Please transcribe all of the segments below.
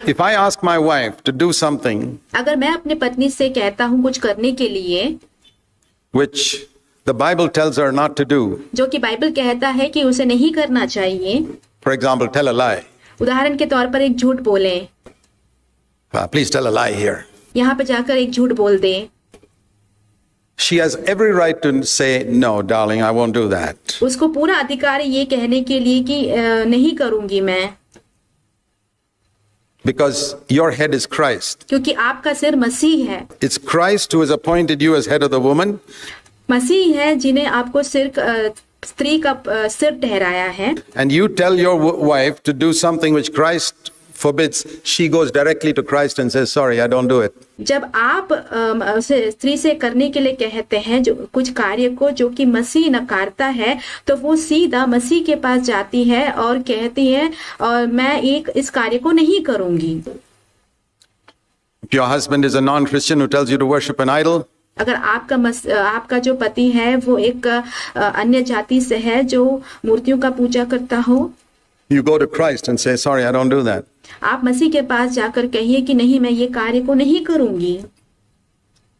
If I ask my wife to do something अगर मैं अपनी पत्नी से कहता हूँ कुछ करने के लिए which the Bible tells her not to do, जो कि बाइबल कहता है कि उसे नहीं करना चाहिए, for example, tell a lie. उदाहरण के तौर पर एक झूठ बोलें, Please tell a lie here. यहाँ पे जाकर एक झूठ बोल दे, She has every right to say, no, darling, I won't do that. उसको पूरा अधिकार है ये कहने के लिए कि नहीं करूंगी मैं, Because your head is Christ. क्योंकि आपका सिर मसीह है। It's Christ who has appointed you as head of the woman. मसीह है जिन्हें आपको स्त्री का सिर ठहराया है। And you tell your wife to do something which Christ forbids. She goes directly to Christ and says, sorry, I don't do it. जब आप स्त्री से करने के लिए कहते हैं जो कुछ कार्य को जो कि मसीह नकारता है, तो वो सीधा मसीह के पास जाती है और कहती है और मैं इस कार्य को नहीं करूंगी। If your husband is a non-Christian who tells you to worship an idol, अगर आपका जो पति है वो एक अन्य जाति से है जो मूर्तियों का पूजा करता हो, you go to Christ and say, sorry, I don't do that. आप मसीह के पास जाकर कहिए कि नहीं, मैं ये कार्य को नहीं करूंगी।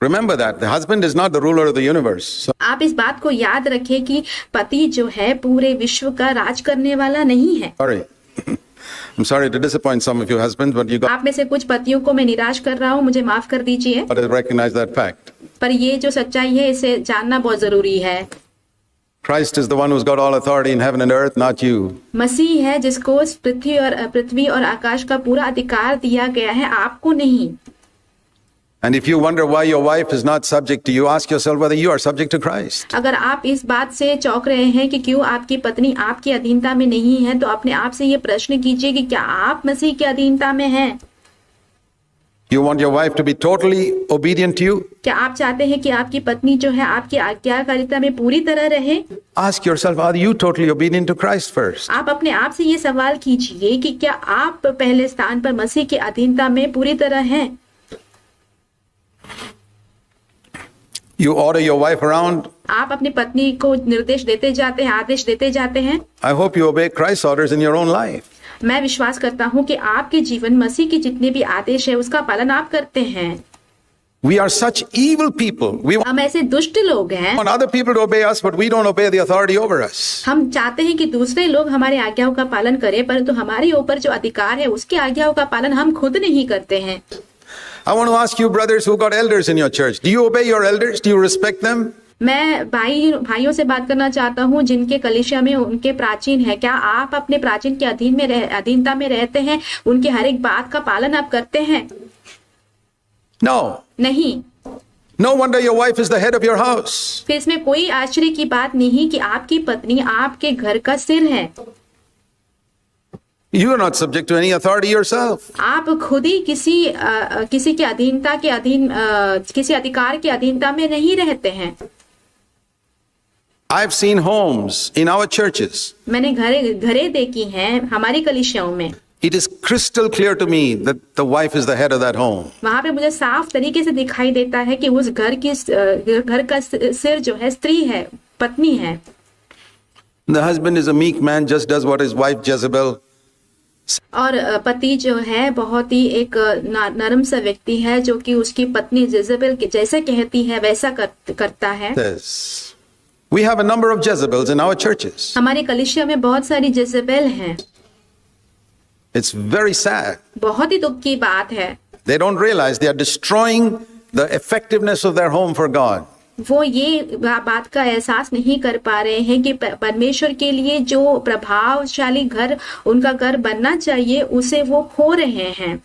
Remember that the husband is not the ruler of the universe. So आप इस बात को याद रखें कि पति जो है पूरे विश्व का राज करने वाला नहीं है। sorry. I'm sorry to disappoint some of you husbands, but you got आप में से कुछ पतियों को मैं निराश कर रहा हूँ, मुझे माफ कर दीजिए, to recognize that fact. पर ये जो सच्चाई है इसे जानना बहुत जरूरी है। Christ is the one who's got all authority in heaven and earth, not you. मसीह है जिसको पृथ्वी और आकाश का पूरा अधिकार दिया गया है, आपको नहीं। And if you wonder why your wife is not subject to you, ask yourself whether you are subject to Christ. अगर आप इस बात से चौंक रहे हैं कि क्यों आपकी पत्नी आपकी अधीनता में नहीं है, तो अपने आप से ये प्रश्न कीजिए कि क्या आप मसीह की अधीनता में हैं? You want your wife to be totally obedient to you? क्या आप चाहते हैं कि आपकी पत्नी जो है आपकी आज्ञाकारिता में पूरी तरह रहे? Ask yourself, are you totally obedient to Christ first? आप अपने आप से ये सवाल कीजिए कि क्या आप पहले स्थान पर मसीह की अधीनता में पूरी तरह हैं? You order your wife around. आप अपनी पत्नी को निर्देश देते जाते हैं, आदेश देते जाते हैं। I hope you obey Christ's orders in your own life. मैं विश्वास करता हूँ कि आपके जीवन मसीह के जितने भी आदेश है उसका पालन आप करते हैं। We are such evil people. We हम ऐसे दुष्ट लोग हैं। want other people to obey us, but we don't obey the authority over us. हम चाहते हैं कि दूसरे लोग हमारे आज्ञाओं का पालन करें, परंतु हमारे ऊपर जो अधिकार है उसकी आज्ञाओं का पालन हम खुद नहीं करते हैं। I want to ask you brothers who got elders in your church, do you obey your elders? Do you respect them? मैं भाइयों से बात करना चाहता हूँ जिनके कलीसिया में उनके प्राचीन है, क्या आप अपने प्राचीन के अधीनता में रहते हैं? उनके हर एक बात का पालन आप करते हैं? No. नहीं। No wonder your wife is the head of your house. फिर इसमें कोई आश्चर्य की बात नहीं कि आपकी पत्नी आपके घर का सिर है। You are not subject to any authority yourself. आप खुद ही किसी के अधीनता के किसी अधिकार के अधीनता में नहीं रहते हैं। I've seen homes in our churches. मैंने घरें देखी हैं हमारी कलीसियाओं में। It is crystal clear to me that the wife is the head of that home. वहां पे मुझे साफ तरीके से दिखाई देता है कि उस घर का सिर जो है स्त्री है, पत्नी है। The husband is a meek man, just does what his wife Jezebel. और पति जो है बहुत ही एक नरम सा व्यक्ति है जो कि उसकी पत्नी जेजेबेल जैसे कहती है वैसा करता है। We have a number of Jezebels in our churches. हमारे कलीसिया में बहुत सारी जेजेबेल हैं। It's very sad. बहुत ही दुख की बात है। They don't realize they are destroying the effectiveness of their home for God. वो ये बात का एहसास नहीं कर पा रहे हैं कि परमेश्वर के लिए जो प्रभावशाली घर उनका घर बनना चाहिए उसे वो खो रहे हैं।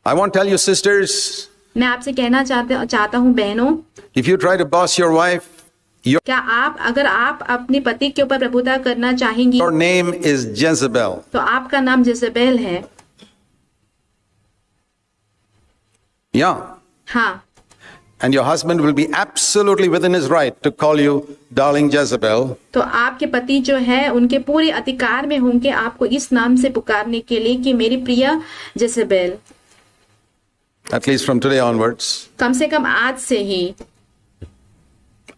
I want to tell you sisters, मैं आपसे कहना चाहता हूँ बहनों, if you try to boss your wife, क्या अगर आप अपने पति के ऊपर प्रभुता करना चाहेंगी, your name is Jezebel. तो आपका नाम जेजेबेल है। Yeah. हाँ। And your husband will be absolutely within his right to call you darling Jezebel. तो आपके पति जो है उनके पूरे अधिकार में होंगे आपको इस नाम से पुकारने के लिए कि मेरी प्रिय Jezebel. At least from today onwards. कम से कम आज से ही।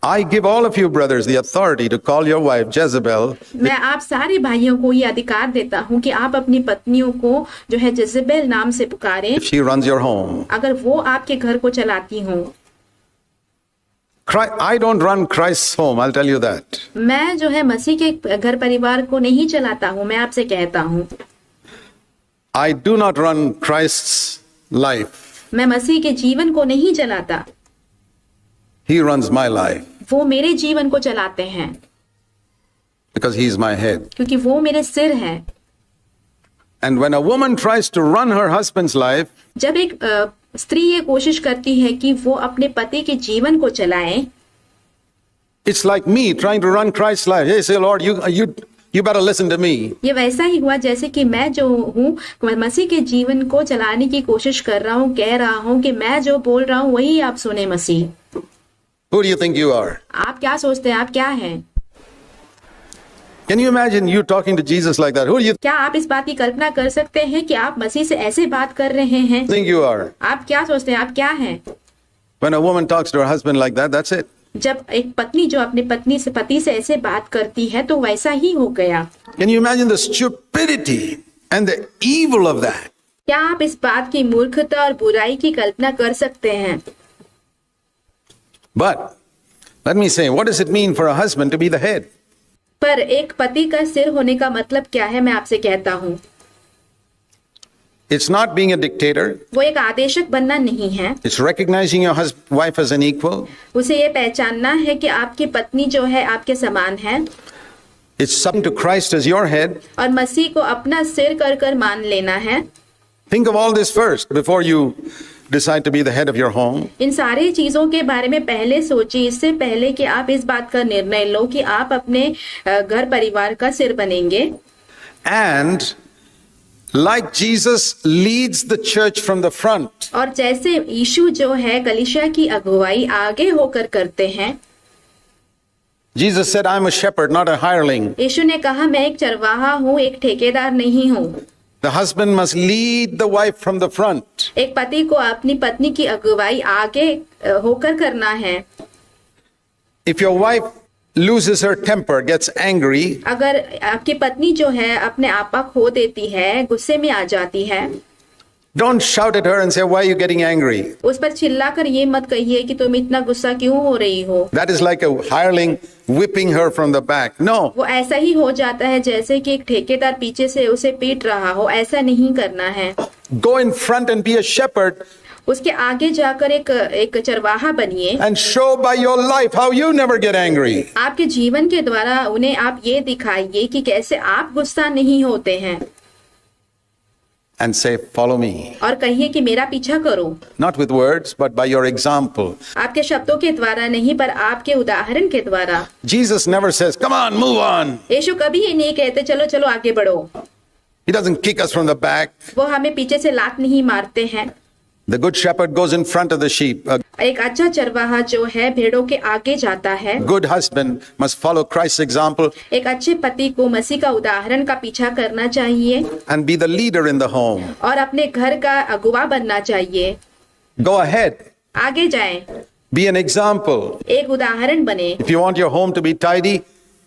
I give all of you brothers the authority to call your wife Jezebel मैं आप सारे भाइयों को ये अधिकार देता हूँ कि आप अपनी पत्नियों को जो है जजेबेल नाम से पुकारें if she runs your home. अगर वो आपके घर को चलाती हों। I don't run Christ's home, I'll tell you that. मैं जो है मसीह के घर परिवार को नहीं चलाता हूँ, मैं आपसे कहता हूँ। I do not run Christ's life. मैं मसीह के जीवन को नहीं चलाता, He runs my life वो मेरे जीवन को चलाते हैं because He's my head. क्योंकि वो मेरे सिर हैं। And when a woman tries to run her husband's life, जब एक स्त्री ये कोशिश करती है कि वो अपने पति के जीवन को चलाए, it's like me trying to run Christ's life. Hey, say, Lord, you better listen to me. ये वैसा ही हुआ जैसे कि मैं जो हूँ मसीह के जीवन को चलाने की कोशिश कर रहा हूँ, कह रहा हूँ कि मैं जो बोल रहा हूँ वही आप सुने मसीह। Who do you think you are? आप क्या सोचते हैं, आप क्या हैं? Can you imagine you talking to Jesus like that? Who do you क्या आप इस बात की कल्पना कर सकते हैं कि आप मसीह से ऐसे बात कर रहे हैं? think you are? आप क्या सोचते हैं, आप क्या हैं? When a woman talks to her husband like that, that's it. जब एक पत्नी जो अपने पति से ऐसे बात करती है तो वैसा ही हो गया। Can you imagine the stupidity and the evil of that? क्या आप इस बात की मूर्खता और बुराई की कल्पना कर सकते हैं? But let me say, what does it mean for a husband to be the head? पर एक पति का सिर होने का मतलब क्या है, मैं आपसे कहता हूँ। It's not being a dictator. वो एक आदेशक बनना नहीं है। It's recognizing your wife as an equal. उसे ये पहचानना है कि आपकी पत्नी जो है आपके समान है। It's submitting to Christ as your head. और मसीह को अपना सिर कर कर मान लेना है। Think of all this first before you decide to be the head of your home. इन सारी चीजों के बारे में पहले सोचिए, इससे पहले कि आप इस बात का निर्णय लो कि आप अपने घर परिवार का सिर बनेंगे। And like Jesus leads the church from the front, और जैसे यीशु जो है कलीसिया की अगुवाई आगे होकर करते हैं। Jesus said, I'm a shepherd, not a hireling. यीशु ने कहा मैं एक चरवाहा हूँ, एक ठेकेदार नहीं हूँ। The husband must lead the wife from the front. एक पति को अपनी पत्नी की अगुवाई आगे होकर करना है। If your wife loses her temper, gets angry, अगर आपकी पत्नी जो है अपने आपा खो देती है, गुस्से में आ जाती है, don't shout at her and say, why are you getting angry? उस पर चिल्लाकर ये मत कहिए कि तुम इतना गुस्सा क्यों हो रही हो। That is like a hireling whipping her from the back. No. वो ऐसा ही हो जाता है जैसे कि एक ठेकेदार पीछे से उसे पीट रहा हो, ऐसा नहीं करना है। Go in front and be a shepherd उसके आगे जाकर एक चरवाहा बनिए। and show by your life how you never get angry. आपके जीवन के द्वारा उन्हें आप ये दिखाइए कि कैसे आप गुस्सा नहीं होते हैं। And say, follow me. और कहिए कि मेरा पीछा करो। Not with words, but by your example. आपके शब्दों के द्वारा नहीं, पर आपके उदाहरण के द्वारा। Jesus never says, come on, move on. यीशु कभी ये नहीं कहते चलो चलो आगे बढ़ो। He doesn't kick us from the back. वो हमें पीछे से लात नहीं मारते हैं। The good shepherd goes in front of the sheep. A एक अच्छा चरवाहा जो है भेड़ों के आगे जाता है। good husband must follow Christ's example एक अच्छे पति को मसीह का उदाहरण का पीछा करना चाहिए and be the leader in the home. और अपने घर का अगुवा बनना चाहिए। Go ahead. आगे जाएं, Be an example. एक उदाहरण बने। If you want your home to be tidy,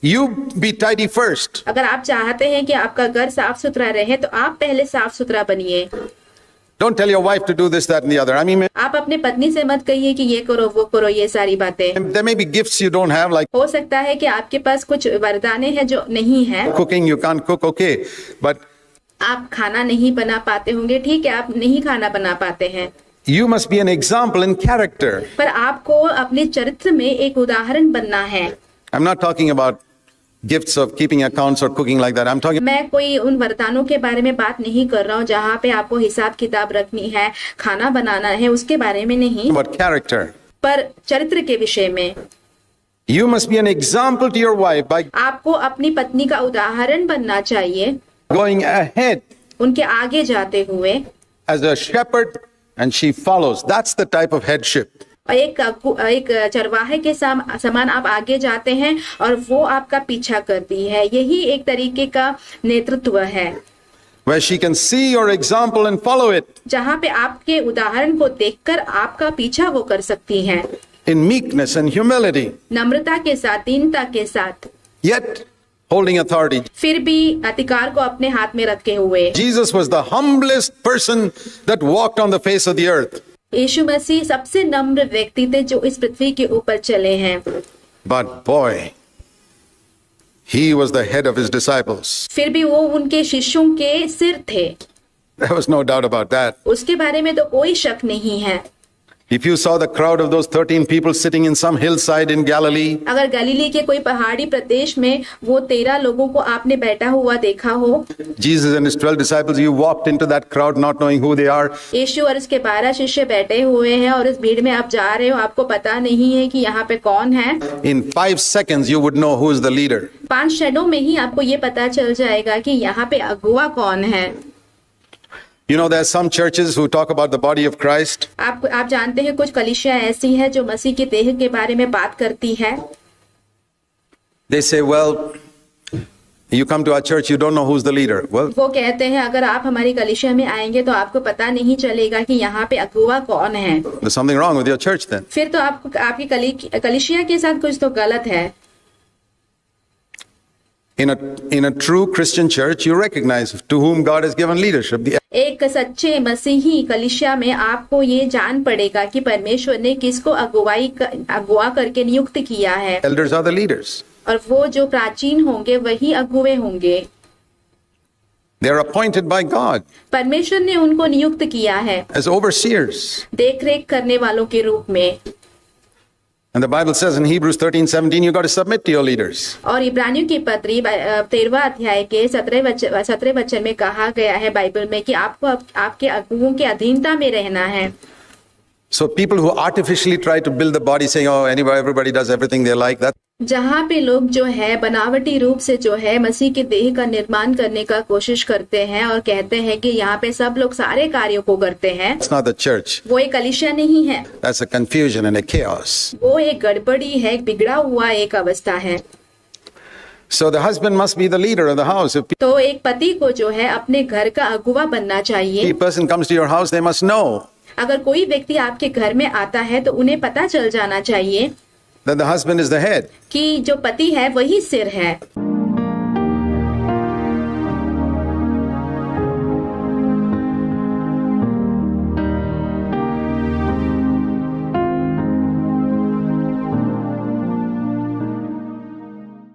you be tidy first. अगर आप चाहते हैं कि आपका घर साफ सुथरा रहे तो आप पहले साफ सुथरा बनिए। Don't tell your wife to do this, that, and the other. I mean, आप अपने पत्नी से मत कहिए कि ये करो वो करो, ये सारी बातें। there may be gifts you don't have, like हो सकता है कि आपके पास कुछ वरदाने हैं जो नहीं है। cooking, you can't cook, okay. But आप खाना नहीं बना पाते होंगे, ठीक है, आप नहीं खाना बना पाते हैं। you must be an example in character. पर आपको अपने चरित्र में एक उदाहरण बनना है। I'm not talking about gifts of keeping accounts or cooking like that. I'm talking मैं कोई उन वरदानों के बारे में बात नहीं कर रहा हूँ जहाँ पे आपको हिसाब किताब रखनी है, खाना बनाना है, उसके बारे में नहीं, about character. पर चरित्र के विषय में। You must be an example to your wife by आपको अपनी पत्नी का उदाहरण बनना चाहिए, going ahead उनके आगे जाते हुए। as a shepherd and she follows. That's the type of headship. और एक चरवाहे के समान आप आगे जाते हैं और वो आपका पीछा करती है। यही एक तरीके का नेतृत्व है, Where she can see your example and follow it. जहाँ पे आपके उदाहरण को देखकर आपका पीछा वो कर सकती हैं। in meekness and humility, नम्रता के साथ, दीनता के साथ, yet holding authority. फिर भी अधिकार को अपने हाथ में रखे हुए। Jesus was the humblest person that walked on the face of the earth. यीशु मसीह सबसे नम्र व्यक्ति थे जो इस पृथ्वी के ऊपर चले हैं। But boy, he was the head of his disciples. फिर भी वो उनके शिष्यों के सिर थे, There was no doubt about that. उसके बारे में तो कोई शक नहीं है। If you saw the crowd of those 13 people sitting in some hillside in Galilee, अगर गलीली के कोई पहाड़ी प्रदेश में वो 13 लोगों को आपने बैठा हुआ देखा हो, Jesus and his 12 disciples, you walked into that crowd not knowing who they are. यीशु और उसके 12 शिष्य बैठे हुए हैं और इस भीड़ में आप जा रहे हो, आपको पता नहीं है कि यहाँ पे कौन है। In 5 seconds, you would know who is the leader. 5 क्षणों में ही आपको ये पता चल जाएगा कि यहाँ पे अगुवा कौन है। You know, there are some churches who talk about the body of Christ. आप जानते हैं कुछ कलीसिया ऐसी है जो मसीह के देह के बारे में बात करती है। They say, well, you come to our church, you don't know who's the leader. Well, वो कहते हैं अगर आप हमारी कलीसिया में आएंगे तो आपको पता नहीं चलेगा कि यहाँ पे अगुवा कौन है। there's something wrong with your church then. फिर तो आपकी कलीसिया के साथ कुछ तो गलत है। In a true Christian church, you recognize to whom God has given leadership. The एक सच्चे मसीही कलीसिया में आपको ये जान पड़ेगा कि परमेश्वर ने किसको अगुवा करके नियुक्त किया है, elders are the leaders. और वो जो प्राचीन होंगे वही अगुवे होंगे। They are appointed by God परमेश्वर ने उनको नियुक्त किया है as overseers. देखरेख करने वालों के रूप में। And the Bible says in Hebrews 13:17, you got to submit to your leaders. और इब्रानियों की पत्री 13वां अध्याय के 17 वचन में कहा गया है बाइबल में कि आपको आपके अगुवों के अधीनता में रहना है। So people who artificially try to build the body saying, oh, everybody does everything they like, that जहाँ पे लोग जो है बनावटी रूप से जो है मसीह के देह का निर्माण करने का कोशिश करते हैं और कहते हैं कि यहाँ पे सब लोग सारे कार्यों को करते हैं, it's not the church. वो एक कलीसिया नहीं है, That's a confusion and a chaos. वो एक गड़बड़ी है, एक बिगड़ा हुआ एक अवस्था है। So the husband must be the leader of the house. If तो एक पति को जो है अपने घर का अगुवा बनना चाहिए। a person comes to your house, they must know अगर कोई व्यक्ति आपके घर में आता है तो उन्हें पता चल जाना चाहिए that the husband is the head. कि जो पति है वही सिर है।